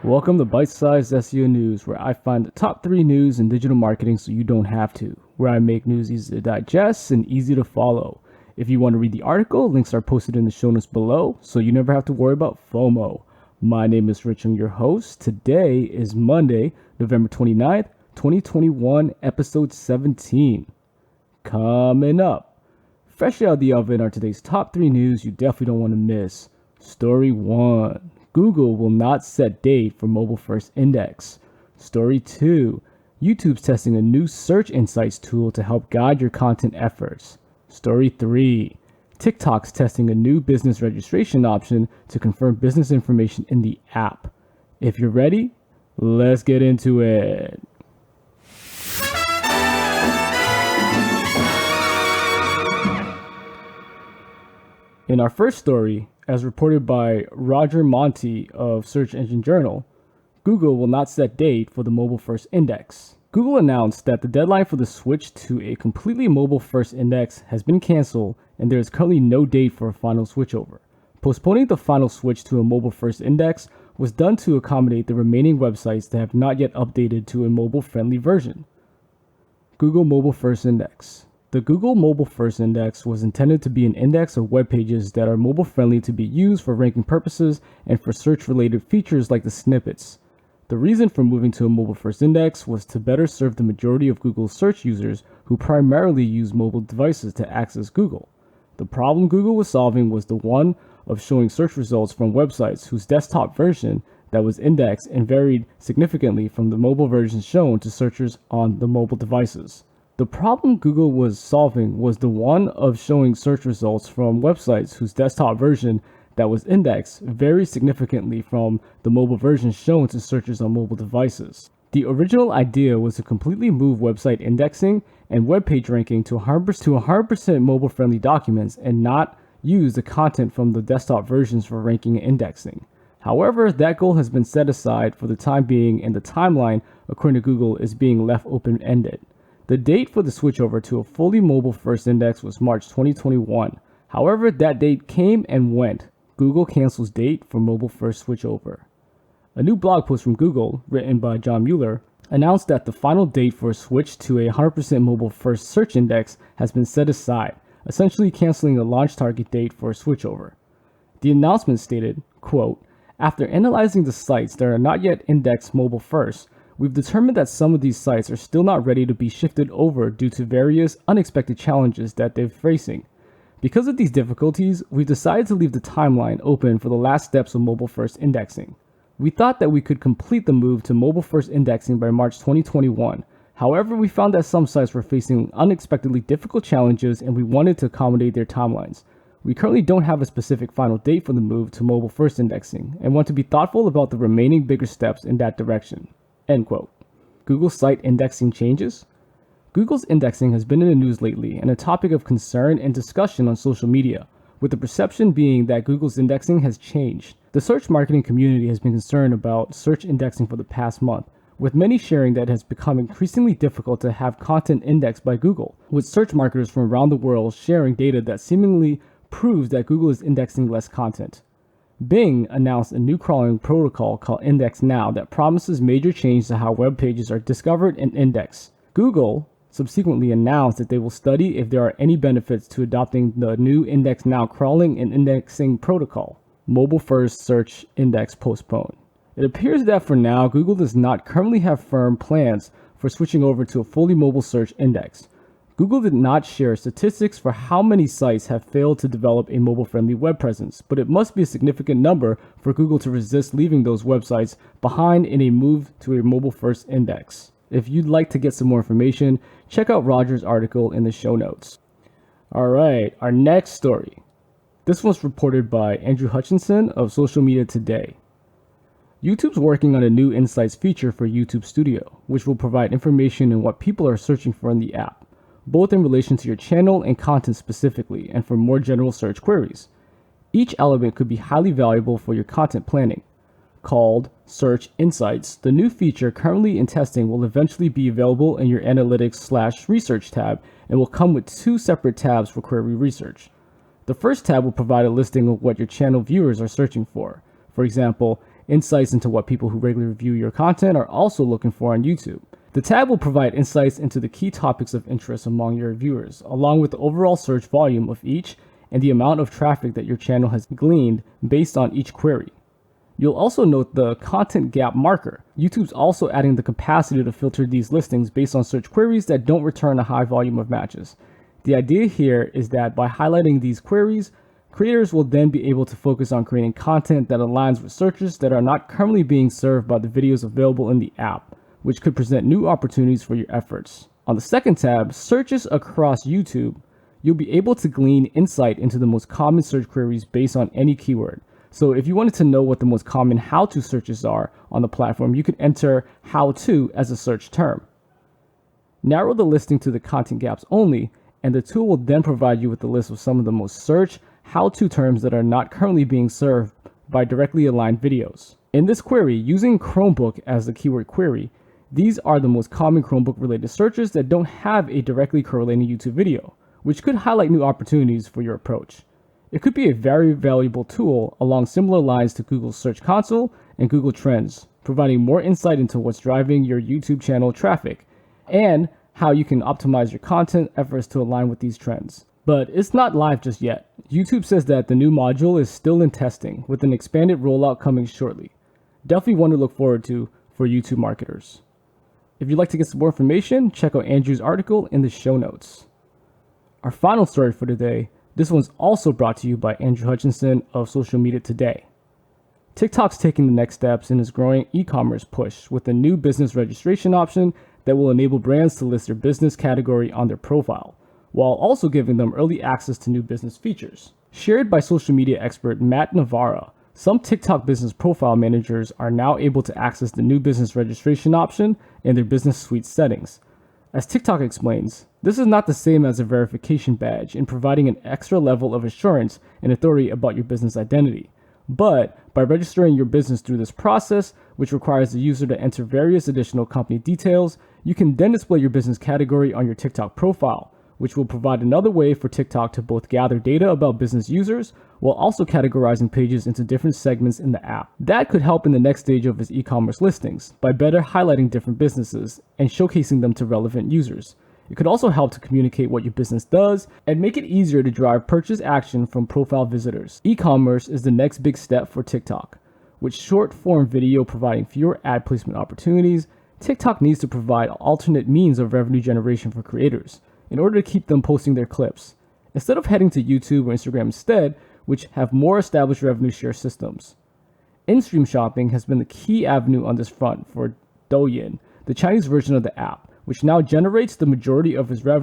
Welcome to Bite Size SEO News, where I find the top 3 news in digital marketing so you don't have to, where I make news easy to digest and easy to follow. If you want to read the article, links are posted in the show notes below, so you never have to worry about FOMO. My name is Rich, I'm your host. Today is Monday, November 29th, 2021, episode 17. Coming up, fresh out of the oven are today's top 3 news you definitely don't want to miss. Story 1. Google will not set date for mobile first index. Story 2. YouTube's testing a new search insights tool to help guide your content efforts. Story 3. TikTok's testing a new business registration option to confirm business information in the app. If you're ready, let's get into it. In our first story, as reported by Roger Monti of Search Engine Journal, Google will not set date for the mobile first index. Google announced that the deadline for the switch to a completely mobile first index has been canceled and there is currently no date for a final switchover. Postponing the final switch to a mobile first index was done to accommodate the remaining websites that have not yet updated to a mobile friendly version. Google Mobile First Index. The Google Mobile First Index was intended to be an index of web pages that are mobile friendly to be used for ranking purposes and for search related features like the snippets. The reason for moving to a mobile first index was to better serve the majority of Google's search users who primarily use mobile devices to access Google. The problem Google was solving was the one of showing search results from websites whose desktop version that was indexed and varied significantly from the mobile version shown to searchers on the mobile devices. The problem Google was solving was the one of showing search results from websites whose desktop version that was indexed varied significantly from the mobile version shown to searchers on mobile devices. The original idea was to completely move website indexing and web page ranking to 100% mobile-friendly documents and not use the content from the desktop versions for ranking and indexing. However, that goal has been set aside for the time being, and the timeline, according to Google, is being left open-ended. The date for the switchover to a fully mobile first index was March 2021. However, that date came and went. Google cancels date for mobile first switchover. A new blog post from Google, written by John Mueller, announced that the final date for a switch to a 100% mobile first search index has been set aside, essentially canceling the launch target date for a switchover. The announcement stated, quote, "After analyzing the sites that are not yet indexed mobile first, we've determined that some of these sites are still not ready to be shifted over due to various unexpected challenges that they're facing. Because of these difficulties, we've decided to leave the timeline open for the last steps of mobile first indexing. We thought that we could complete the move to mobile first indexing by March 2021. However, we found that some sites were facing unexpectedly difficult challenges and we wanted to accommodate their timelines. We currently don't have a specific final date for the move to mobile first indexing and want to be thoughtful about the remaining bigger steps in that direction." End quote. Google site indexing changes. Google's indexing has been in the news lately and a topic of concern and discussion on social media, with the perception being that Google's indexing has changed. The search marketing community has been concerned about search indexing for the past month, with many sharing that it has become increasingly difficult to have content indexed by Google, with search marketers from around the world sharing data that seemingly proves that Google is indexing less content. Bing announced a new crawling protocol called Index Now that promises major change to how web pages are discovered and indexed. Google subsequently announced that they will study if there are any benefits to adopting the new Index Now crawling and indexing protocol. Mobile first search index postponed. It appears that for now, Google does not currently have firm plans for switching over to a fully mobile search index. Google did not share statistics for how many sites have failed to develop a mobile-friendly web presence, but it must be a significant number for Google to resist leaving those websites behind in a move to a mobile-first index. If you'd like to get some more information, check out Roger's article in the show notes. Alright, our next story. This was reported by Andrew Hutchinson of Social Media Today. YouTube's working on a new Insights feature for YouTube Studio, which will provide information on what people are searching for in the app, both in relation to your channel and content specifically, and for more general search queries. Each element could be highly valuable for your content planning. Called Search Insights, the new feature currently in testing will eventually be available in your Analytics/Research tab and will come with 2 separate tabs for query research. The first tab will provide a listing of what your channel viewers are searching for. For example, insights into what people who regularly review your content are also looking for on YouTube. The tab will provide insights into the key topics of interest among your viewers, along with the overall search volume of each and the amount of traffic that your channel has gleaned based on each query. You'll also note the content gap marker. YouTube's also adding the capacity to filter these listings based on search queries that don't return a high volume of matches. The idea here is that by highlighting these queries, creators will then be able to focus on creating content that aligns with searches that are not currently being served by the videos available in the app, which could present new opportunities for your efforts. On the second tab, Searches Across YouTube, you'll be able to glean insight into the most common search queries based on any keyword. So if you wanted to know what the most common how-to searches are on the platform, you could enter how-to as a search term. Narrow the listing to the content gaps only, and the tool will then provide you with a list of some of the most searched how-to terms that are not currently being served by directly aligned videos. In this query, using Chromebook as the keyword query, these are the most common Chromebook-related searches that don't have a directly correlating YouTube video, which could highlight new opportunities for your approach. It could be a very valuable tool along similar lines to Google's Search Console and Google Trends, providing more insight into what's driving your YouTube channel traffic and how you can optimize your content efforts to align with these trends. But it's not live just yet. YouTube says that the new module is still in testing, with an expanded rollout coming shortly. Definitely one to look forward to for YouTube marketers. If you'd like to get some more information, check out Andrew's article in the show notes. Our final story for today, this one's also brought to you by Andrew Hutchinson of Social Media Today. TikTok's taking the next steps in its growing e-commerce push with a new business registration option that will enable brands to list their business category on their profile, while also giving them early access to new business features. Shared by social media expert Matt Navarra, some TikTok business profile managers are now able to access the new business registration option in their business suite settings. As TikTok explains, this is not the same as a verification badge in providing an extra level of assurance and authority about your business identity. But by registering your business through this process, which requires the user to enter various additional company details, you can then display your business category on your TikTok profile, which will provide another way for TikTok to both gather data about business users while also categorizing pages into different segments in the app. That could help in the next stage of its e-commerce listings by better highlighting different businesses and showcasing them to relevant users. It could also help to communicate what your business does and make it easier to drive purchase action from profile visitors. E-commerce is the next big step for TikTok. With short-form video providing fewer ad placement opportunities, TikTok needs to provide alternate means of revenue generation for creators in order to keep them posting their clips, instead of heading to YouTube or Instagram instead, which have more established revenue share systems. In-stream shopping has been the key avenue on this front for Douyin, the Chinese version of the app, which now generates the majority of its revenue